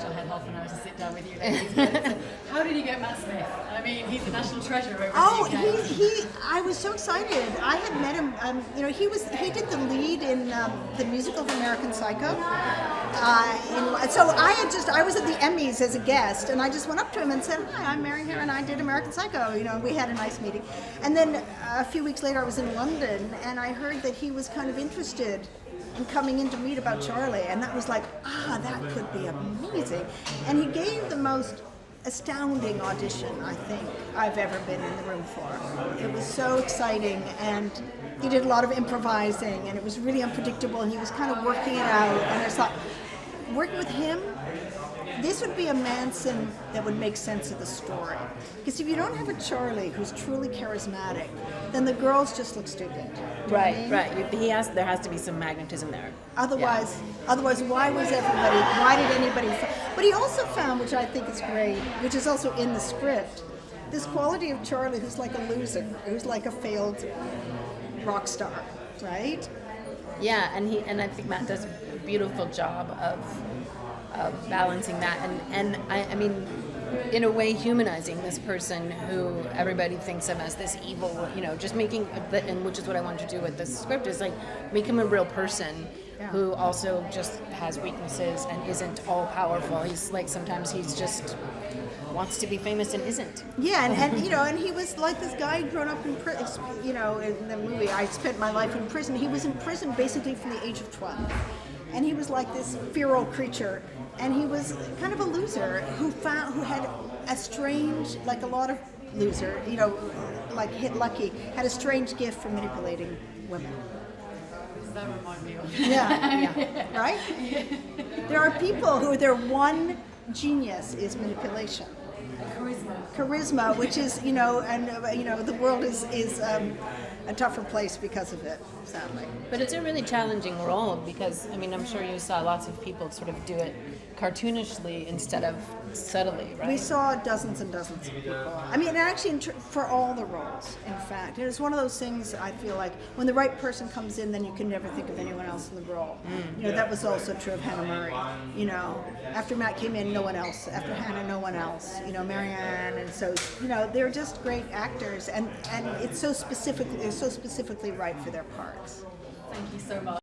shall head half an hour to sit down with you ladies. But how did you get Matt Smith? I mean, he's a national treasure over in the UK. I was so excited. I had met him. He did the lead in the musical of American Psycho. So I was at the Emmys as a guest, and I just went up to him and said, "Hi, I'm Mary Harron. I did American Psycho." We had a nice meeting. And then a few weeks later, I was in London, and I heard that he was kind of interested in coming in to read about Charlie, and that was like, that could be amazing. And he gave the most astounding audition I think I've ever been in the room for. It was so exciting, and he did a lot of improvising, and it was really unpredictable, and he was kind of working it out, and I just thought, working with him, this would be a Manson that would make sense of the story. Because if you don't have a Charlie who's truly charismatic, then the girls just look stupid. Right. There has to be some magnetism there. Otherwise, why did anybody? But he also found, which I think is great, which is also in the script, this quality of Charlie who's like a loser, who's like a failed rock star, right? Yeah, and I think Matt does a beautiful job of balancing that, and I mean, in a way, humanizing this person who everybody thinks of as this evil, just making, and which is what I wanted to do with this script, is like make him a real person who also just has weaknesses and isn't all powerful. He's like, sometimes he's just wants to be famous and isn't. Yeah, and he was like this guy who'd grown up in prison. In the movie, I spent my life in prison. He was in prison basically from the age of 12. And he was like this feral creature, and he was kind of a loser who had a strange, like a lot of loser, like hit lucky, had a strange gift for manipulating women. Does that remind me of? Yeah, right? There are people who their one genius is manipulation. Charisma, which is, the world is a tougher place because of it, sadly. But it's a really challenging role because, I'm sure you saw lots of people sort of do it cartoonishly instead of subtly, right? We saw dozens and dozens of people. Actually, for all the roles, in fact. It's one of those things, I feel like, when the right person comes in, then you can never think of anyone else in the role. That was also true of Hannah Murray. After Matt came in, no one else. After Hannah, no one else. Mary Ann, and so, they're just great actors, and it's so specifically right for their parts. Thank you so much.